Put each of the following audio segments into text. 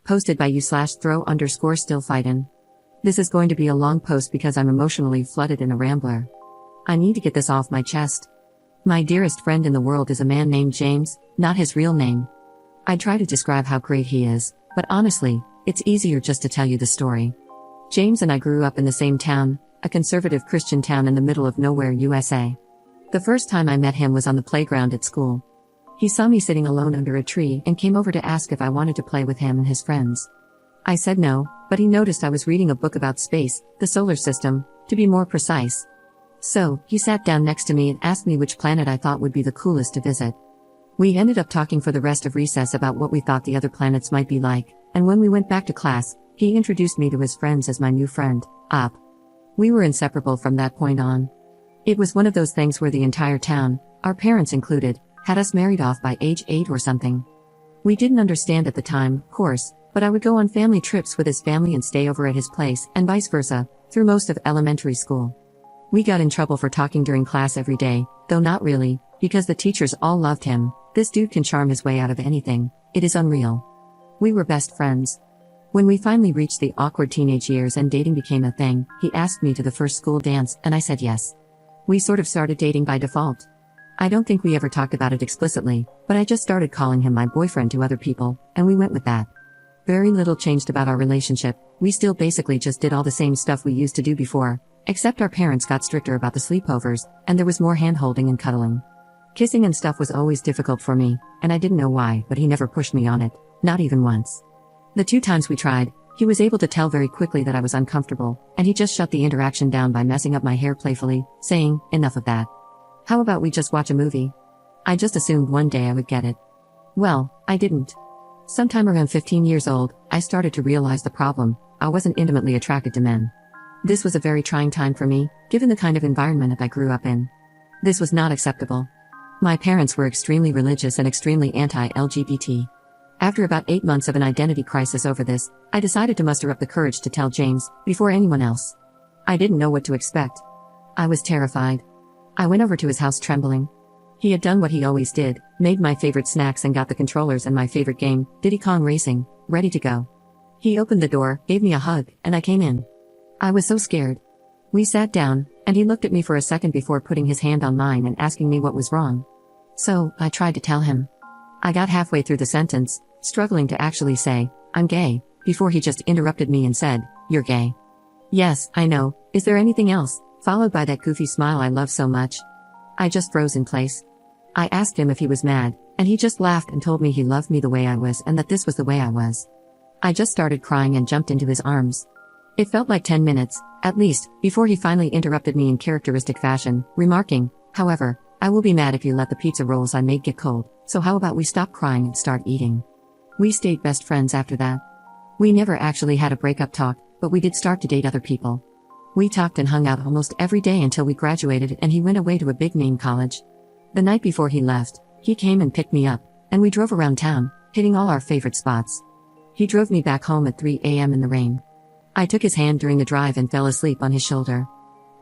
Posted by you/throw_still fightin'. This is going to be a long post because I'm emotionally flooded in a rambler. I need to get this off my chest. My dearest friend in the world is a man named James, not his real name. I try to describe how great he is, but honestly, it's easier just to tell you the story. James and I grew up in the same town, a conservative Christian town in the middle of nowhere, USA. The first time I met him was on the playground at school. He saw me sitting alone under a tree and came over to ask if I wanted to play with him and his friends. I said no, but he noticed I was reading a book about space, the solar system, to be more precise. So, he sat down next to me and asked me which planet I thought would be the coolest to visit. We ended up talking for the rest of recess about what we thought the other planets might be like, and when we went back to class, he introduced me to his friends as my new friend, Op. We were inseparable from that point on. It was one of those things where the entire town, our parents included, had us married off by age 8 or something. We didn't understand at the time, of course, but I would go on family trips with his family and stay over at his place, and vice versa, through most of elementary school. We got in trouble for talking during class every day, though not really, because the teachers all loved him. This dude can charm his way out of anything, it is unreal. We were best friends. When we finally reached the awkward teenage years and dating became a thing, he asked me to the first school dance, and I said yes. We sort of started dating by default. I don't think we ever talked about it explicitly, but I just started calling him my boyfriend to other people, and we went with that. Very little changed about our relationship, we still basically just did all the same stuff we used to do before, except our parents got stricter about the sleepovers, and there was more hand-holding and cuddling. Kissing and stuff was always difficult for me, and I didn't know why, but he never pushed me on it, not even once. The 2 times we tried, he was able to tell very quickly that I was uncomfortable, and he just shut the interaction down by messing up my hair playfully, saying, "Enough of that. How about we just watch a movie?" I just assumed one day I would get it. Well, I didn't. Sometime around 15 years old, I started to realize the problem: I wasn't intimately attracted to men. This was a very trying time for me, given the kind of environment I grew up in. This was not acceptable. My parents were extremely religious and extremely anti-LGBT. After about 8 months of an identity crisis over this, I decided to muster up the courage to tell James, before anyone else. I didn't know what to expect. I was terrified. I went over to his house trembling. He had done what he always did, made my favorite snacks and got the controllers and my favorite game, Diddy Kong Racing, ready to go. He opened the door, gave me a hug, and I came in. I was so scared. We sat down, and he looked at me for a second before putting his hand on mine and asking me what was wrong. So, I tried to tell him. I got halfway through the sentence, struggling to actually say, "I'm gay," before he just interrupted me and said, "You're gay." "Yes, I know, is there anything else?" followed by that goofy smile I love so much. I just froze in place. I asked him if he was mad, and he just laughed and told me he loved me the way I was and that this was the way I was. I just started crying and jumped into his arms. It felt like 10 minutes, at least, before he finally interrupted me in characteristic fashion, remarking, "However, I will be mad if you let the pizza rolls I made get cold, so how about we stop crying and start eating?" We stayed best friends after that. We never actually had a breakup talk, but we did start to date other people. We talked and hung out almost every day until we graduated and he went away to a big-name college. The night before he left, he came and picked me up, and we drove around town, hitting all our favorite spots. He drove me back home at 3 a.m. in the rain. I took his hand during the drive and fell asleep on his shoulder.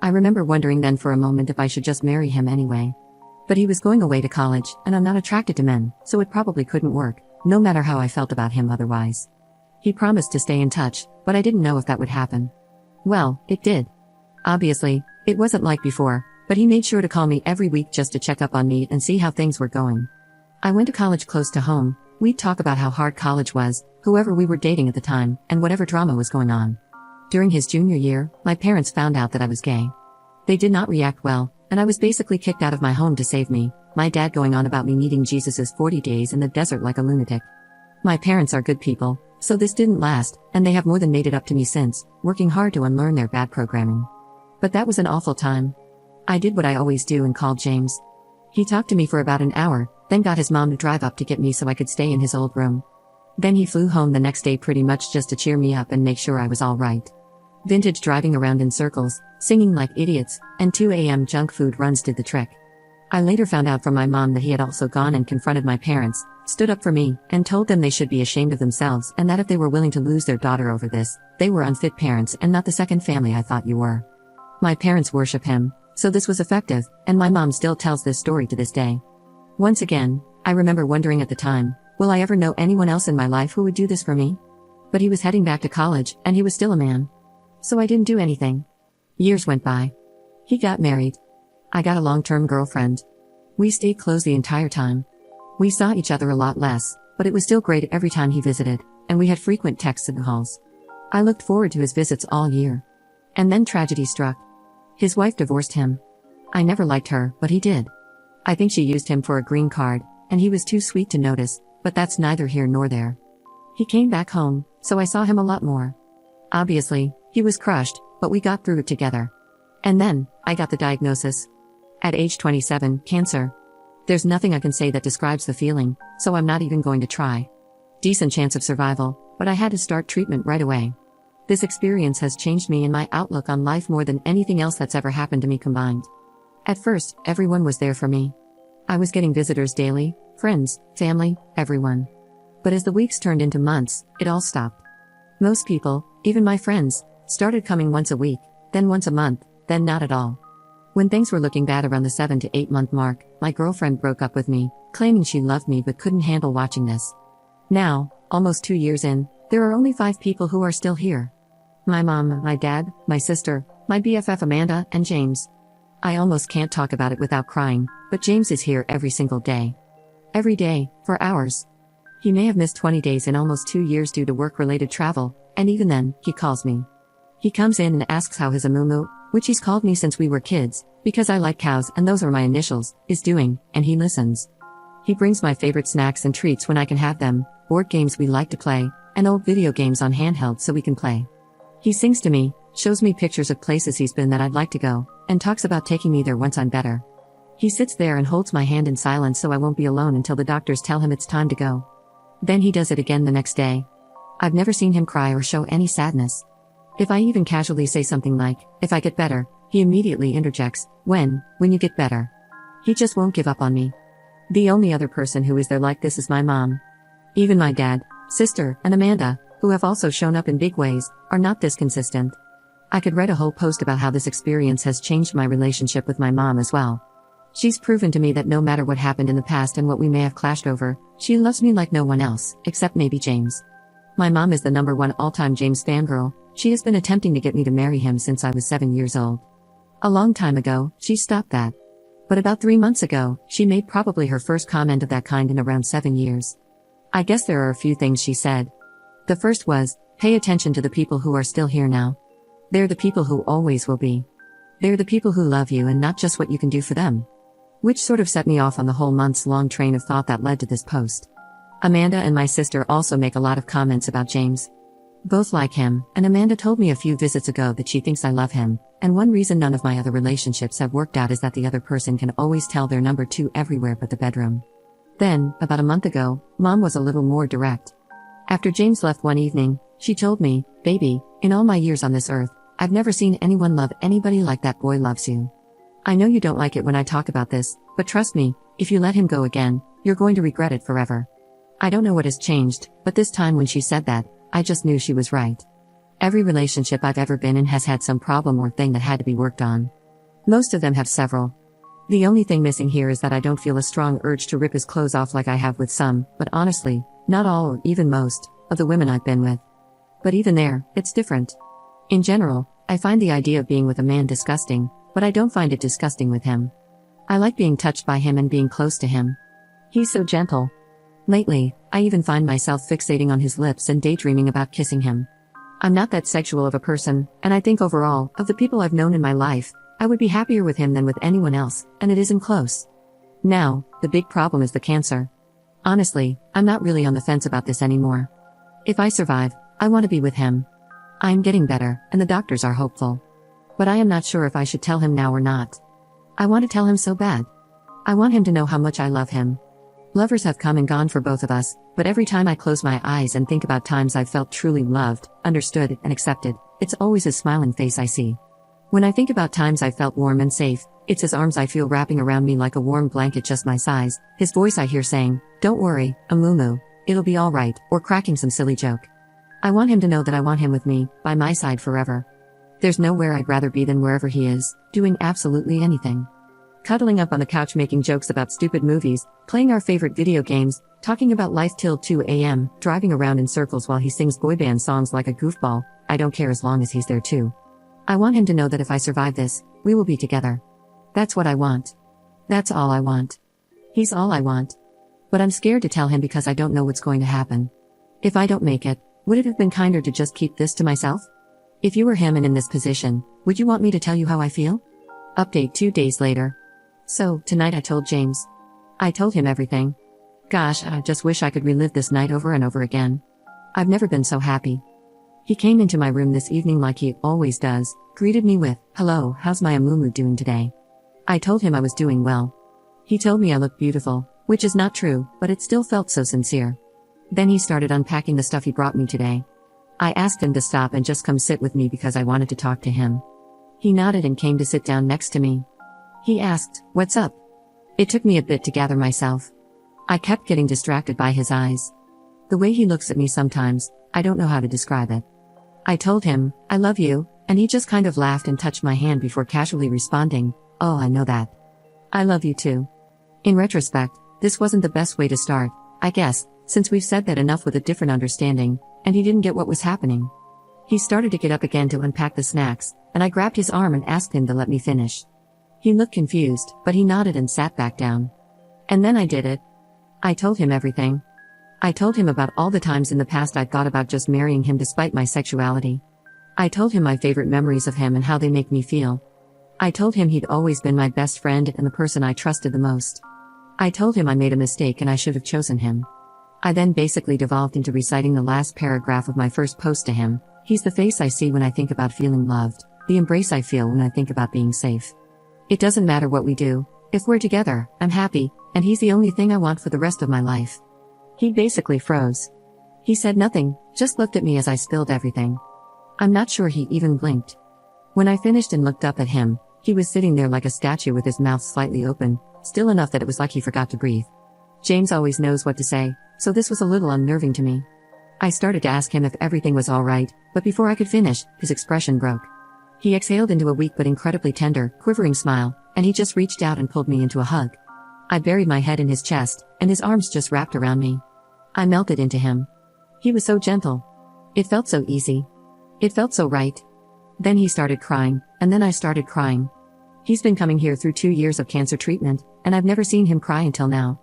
I remember wondering then for a moment if I should just marry him anyway. But he was going away to college, and I'm not attracted to men, so it probably couldn't work, no matter how I felt about him otherwise. He promised to stay in touch, but I didn't know if that would happen. Well, it did. Obviously, it wasn't like before, but he made sure to call me every week just to check up on me and see how things were going. I went to college close to home. We'd talk about how hard college was, whoever we were dating at the time, and whatever drama was going on. During his junior year, my parents found out that I was gay. They did not react well, and I was basically kicked out of my home to save me, my dad going on about me needing Jesus's 40 days in the desert like a lunatic. My parents are good people, so this didn't last, and they have more than made it up to me since, working hard to unlearn their bad programming. But that was an awful time. I did what I always do and called James. He talked to me for about an hour, then got his mom to drive up to get me so I could stay in his old room. Then he flew home the next day pretty much just to cheer me up and make sure I was all right. Vintage driving around in circles, singing like idiots, and 2 a.m. junk food runs did the trick. I later found out from my mom that he had also gone and confronted my parents, stood up for me, and told them they should be ashamed of themselves and that if they were willing to lose their daughter over this, they were unfit parents and not the second family I thought you were. My parents worship him, so this was effective, and my mom still tells this story to this day. Once again, I remember wondering at the time, will I ever know anyone else in my life who would do this for me? But he was heading back to college, and he was still a man. So I didn't do anything. Years went by. He got married. I got a long-term girlfriend. We stayed close the entire time. We saw each other a lot less, but it was still great every time he visited, and we had frequent texts and calls. I looked forward to his visits all year. And then tragedy struck. His wife divorced him. I never liked her, but he did. I think she used him for a green card, and he was too sweet to notice, but that's neither here nor there. He came back home, so I saw him a lot more. Obviously, he was crushed, but we got through it together. And then, I got the diagnosis. At age 27, cancer. There's nothing I can say that describes the feeling, so I'm not even going to try. Decent chance of survival, but I had to start treatment right away. This experience has changed me and my outlook on life more than anything else that's ever happened to me combined. At first, everyone was there for me. I was getting visitors daily, friends, family, everyone. But as the weeks turned into months, it all stopped. Most people, even my friends, started coming once a week, then once a month, then not at all. When things were looking bad around the 7 to 8 month mark, my girlfriend broke up with me, claiming she loved me but couldn't handle watching this. Now, almost 2 years in, there are only 5 people who are still here. My mom, my dad, my sister, my BFF Amanda, and James. I almost can't talk about it without crying, but James is here every single day. Every day, for hours. He may have missed 20 days in almost 2 years due to work-related travel, and even then, he calls me. He comes in and asks how his Amumu, which he's called me since we were kids, because I like cows and those are my initials, is doing, and he listens. He brings my favorite snacks and treats when I can have them, board games we like to play, and old video games on handheld so we can play. He sings to me, shows me pictures of places he's been that I'd like to go, and talks about taking me there once I'm better. He sits there and holds my hand in silence so I won't be alone until the doctors tell him it's time to go. Then he does it again the next day. I've never seen him cry or show any sadness. If I even casually say something like, "If I get better," he immediately interjects, when you get better?" He just won't give up on me. The only other person who is there like this is my mom. Even my dad, sister, and Amanda, who have also shown up in big ways, are not this consistent. I could write a whole post about how this experience has changed my relationship with my mom as well. She's proven to me that no matter what happened in the past and what we may have clashed over, she loves me like no one else, except maybe James. My mom is the #1 all-time James fangirl. She has been attempting to get me to marry him since I was 7 years old. A long time ago, she stopped that. But about 3 months ago, she made probably her first comment of that kind in around 7 years. I guess there are a few things she said. The first was, pay attention to the people who are still here now. They're the people who always will be. They're the people who love you and not just what you can do for them. Which sort of set me off on the whole months-long train of thought that led to this post. Amanda and my sister also make a lot of comments about James. Both like him, and Amanda told me a few visits ago that she thinks I love him, and one reason none of my other relationships have worked out is that the other person can always tell they're number 2 everywhere but the bedroom. Then, about a month ago, Mom was a little more direct. After James left one evening, she told me, "Baby, in all my years on this earth, I've never seen anyone love anybody like that boy loves you. I know you don't like it when I talk about this, but trust me, if you let him go again, you're going to regret it forever." I don't know what has changed, but this time when she said that, I just knew she was right. Every relationship I've ever been in has had some problem or thing that had to be worked on. Most of them have several. The only thing missing here is that I don't feel a strong urge to rip his clothes off like I have with some, but honestly, not all or even most, of the women I've been with. But even there, it's different. In general, I find the idea of being with a man disgusting, but I don't find it disgusting with him. I like being touched by him and being close to him. He's so gentle. Lately, I even find myself fixating on his lips and daydreaming about kissing him. I'm not that sexual of a person, and I think overall, of the people I've known in my life, I would be happier with him than with anyone else, and it isn't close. Now, the big problem is the cancer. Honestly, I'm not really on the fence about this anymore. If I survive, I want to be with him. I am getting better, and the doctors are hopeful. But I am not sure if I should tell him now or not. I want to tell him so bad. I want him to know how much I love him. Lovers have come and gone for both of us, but every time I close my eyes and think about times I've felt truly loved, understood, and accepted, it's always his smiling face I see. When I think about times I felt warm and safe, it's his arms I feel wrapping around me like a warm blanket just my size, his voice I hear saying, "Don't worry, Amumu, it'll be alright," or cracking some silly joke. I want him to know that I want him with me, by my side forever. There's nowhere I'd rather be than wherever he is, doing absolutely anything. Cuddling up on the couch making jokes about stupid movies, playing our favorite video games, talking about life till 2 a.m., driving around in circles while he sings boy band songs like a goofball. I don't care as long as he's there too. I want him to know that if I survive this, we will be together. That's what I want. That's all I want. He's all I want. But I'm scared to tell him because I don't know what's going to happen. If I don't make it, would it have been kinder to just keep this to myself? If you were him and in this position, would you want me to tell you how I feel? Update 2 days later. So, tonight I told James. I told him everything. Gosh, I just wish I could relive this night over and over again. I've never been so happy. He came into my room this evening like he always does, greeted me with, "Hello, how's my Amumu doing today?" I told him I was doing well. He told me I looked beautiful, which is not true, but it still felt so sincere. Then he started unpacking the stuff he brought me today. I asked him to stop and just come sit with me because I wanted to talk to him. He nodded and came to sit down next to me. He asked, "What's up?" It took me a bit to gather myself. I kept getting distracted by his eyes. The way he looks at me sometimes, I don't know how to describe it. I told him, "I love you," and he just kind of laughed and touched my hand before casually responding, "Oh, I know that. I love you too." In retrospect, this wasn't the best way to start, I guess, since we've said that enough with a different understanding, and he didn't get what was happening. He started to get up again to unpack the snacks, and I grabbed his arm and asked him to let me finish. He looked confused, but he nodded and sat back down. And then I did it. I told him everything. I told him about all the times in the past I'd thought about just marrying him despite my sexuality. I told him my favorite memories of him and how they make me feel. I told him he'd always been my best friend and the person I trusted the most. I told him I made a mistake and I should have chosen him. I then basically devolved into reciting the last paragraph of my first post to him. He's the face I see when I think about feeling loved, the embrace I feel when I think about being safe. It doesn't matter what we do, if we're together, I'm happy, and he's the only thing I want for the rest of my life. He basically froze. He said nothing, just looked at me as I spilled everything. I'm not sure he even blinked. When I finished and looked up at him, he was sitting there like a statue with his mouth slightly open, still enough that it was like he forgot to breathe. James always knows what to say, so this was a little unnerving to me. I started to ask him if everything was alright, but before I could finish, his expression broke. He exhaled into a weak but incredibly tender, quivering smile, and he just reached out and pulled me into a hug. I buried my head in his chest, and his arms just wrapped around me. I melted into him. He was so gentle. It felt so easy. It felt so right. Then he started crying, and then I started crying. He's been coming here through 2 years of cancer treatment, and I've never seen him cry until now.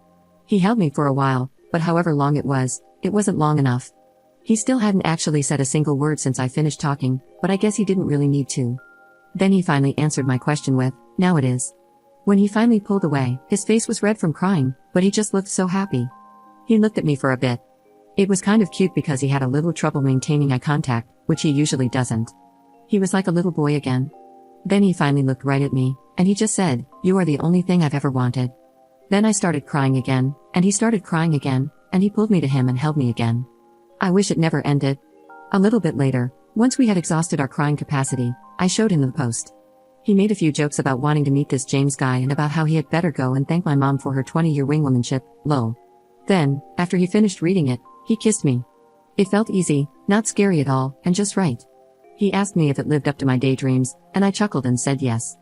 He held me for a while, but however long it wasn't long enough. He still hadn't actually said a single word since I finished talking, but I guess he didn't really need to. Then he finally answered my question with, "Now it is." When he finally pulled away, his face was red from crying, but he just looked so happy. He looked at me for a bit. It was kind of cute because he had a little trouble maintaining eye contact, which he usually doesn't. He was like a little boy again. Then he finally looked right at me, and he just said, "You are the only thing I've ever wanted." Then I started crying again, and he started crying again, and he pulled me to him and held me again. I wish it never ended. A little bit later, once we had exhausted our crying capacity, I showed him the post. He made a few jokes about wanting to meet this James guy and about how he had better go and thank my mom for her 20-year wingwomanship, lol. Then, after he finished reading it, he kissed me. It felt easy, not scary at all, and just right. He asked me if it lived up to my daydreams, and I chuckled and said yes.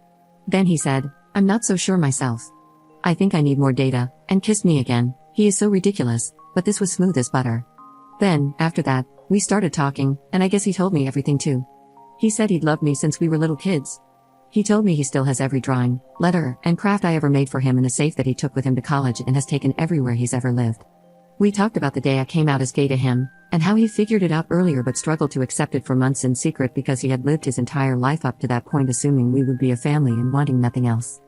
Then he said, "I'm not so sure myself. I think I need more data," and kissed me again. He is so ridiculous, but this was smooth as butter. Then, after that, we started talking, and I guess he told me everything too. He said he'd loved me since we were little kids. He told me he still has every drawing, letter, and craft I ever made for him in a safe that he took with him to college and has taken everywhere he's ever lived. We talked about the day I came out as gay to him, and how he figured it out earlier but struggled to accept it for months in secret because he had lived his entire life up to that point assuming we would be a family and wanting nothing else.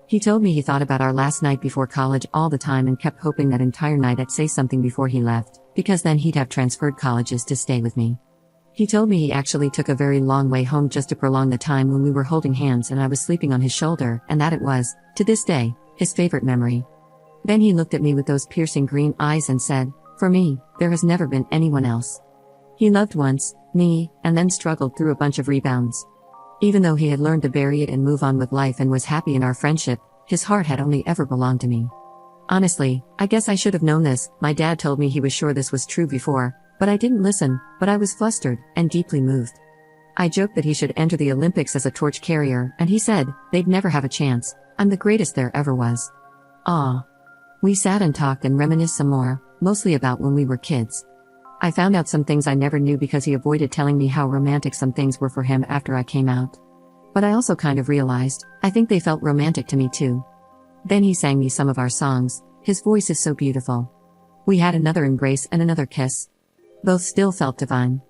He told me he thought about our last night before college all the time and kept hoping that entire night I'd say something before he left, because then he'd have transferred colleges to stay with me. He told me he actually took a very long way home just to prolong the time when we were holding hands and I was sleeping on his shoulder, and that it was, to this day, his favorite memory. Then he looked at me with those piercing green eyes and said, "For me, there has never been anyone else." He loved once, me, and then struggled through a bunch of rebounds. Even though he had learned to bury it and move on with life and was happy in our friendship, his heart had only ever belonged to me. Honestly, I guess I should have known this. My dad told me he was sure this was true before, but I didn't listen, but I was flustered and deeply moved. I joked that he should enter the Olympics as a torch carrier, and he said, "They'd never have a chance. I'm the greatest there ever was." Aw. We sat and talked and reminisced some more, mostly about when we were kids. I found out some things I never knew because he avoided telling me how romantic some things were for him after I came out. But I also kind of realized, I think they felt romantic to me too. Then he sang me some of our songs. His voice is so beautiful. We had another embrace and another kiss. Both still felt divine.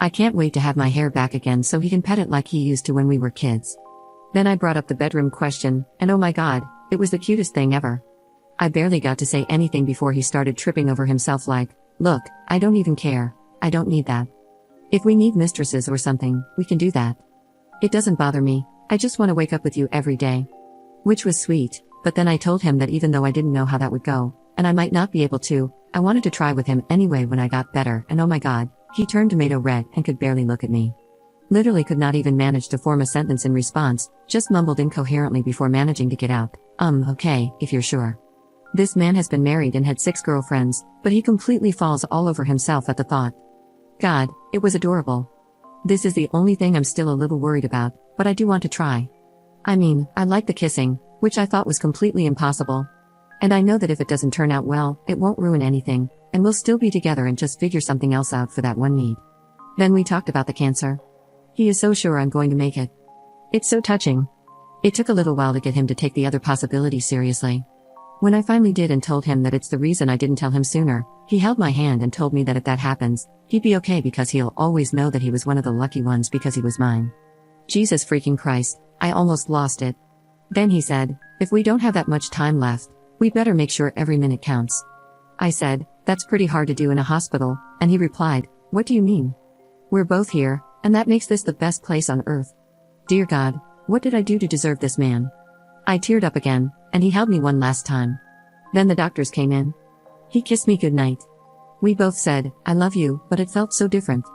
I can't wait to have my hair back again so he can pet it like he used to when we were kids. Then I brought up the bedroom question, and oh my god, it was the cutest thing ever. I barely got to say anything before he started tripping over himself like, look, I don't even care, I don't need that. If we need mistresses or something, we can do that. It doesn't bother me, I just want to wake up with you every day. Which was sweet, but then I told him that even though I didn't know how that would go, and I might not be able to, I wanted to try with him anyway when I got better, and oh my god, he turned tomato red and could barely look at me. Literally could not even manage to form a sentence in response, just mumbled incoherently before managing to get out, okay, if you're sure. This man has been married and had 6 girlfriends, but he completely falls all over himself at the thought. God, it was adorable. This is the only thing I'm still a little worried about, but I do want to try. I mean, I like the kissing, which I thought was completely impossible. And I know that if it doesn't turn out well, it won't ruin anything, and we'll still be together and just figure something else out for that one need. Then we talked about the cancer. He is so sure I'm going to make it. It's so touching. It took a little while to get him to take the other possibility seriously. When I finally did and told him that it's the reason I didn't tell him sooner, he held my hand and told me that if that happens, he'd be okay because he'll always know that he was one of the lucky ones because he was mine. Jesus freaking Christ, I almost lost it. Then he said, if we don't have that much time left, we better make sure every minute counts. I said, that's pretty hard to do in a hospital, and he replied, what do you mean? We're both here, and that makes this the best place on earth. Dear God, what did I do to deserve this man? I teared up again, and he held me one last time. Then the doctors came in. He kissed me goodnight. We both said, I love you, but it felt so different.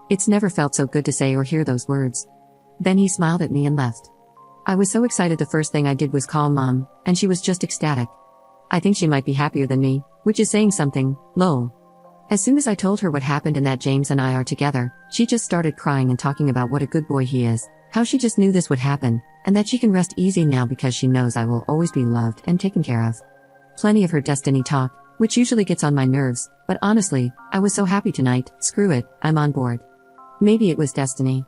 It's never felt so good to say or hear those words. Then he smiled at me and left. I was so excited the first thing I did was call Mom, and she was just ecstatic. I think she might be happier than me, which is saying something, lol. As soon as I told her what happened and that James and I are together, she just started crying and talking about what a good boy he is, how she just knew this would happen, and that she can rest easy now because she knows I will always be loved and taken care of. Plenty of her destiny talk, which usually gets on my nerves, but honestly, I was so happy tonight, screw it, I'm on board. Maybe it was destiny.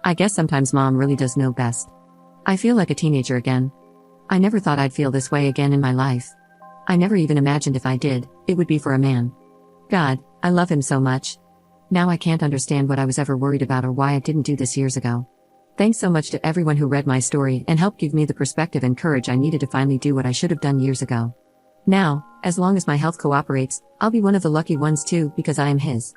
I guess sometimes Mom really does know best. I feel like a teenager again. I never thought I'd feel this way again in my life. I never even imagined if I did, it would be for a man. God, I love him so much. Now I can't understand what I was ever worried about or why I didn't do this years ago. Thanks so much to everyone who read my story and helped give me the perspective and courage I needed to finally do what I should have done years ago. Now, as long as my health cooperates, I'll be one of the lucky ones too because I am his.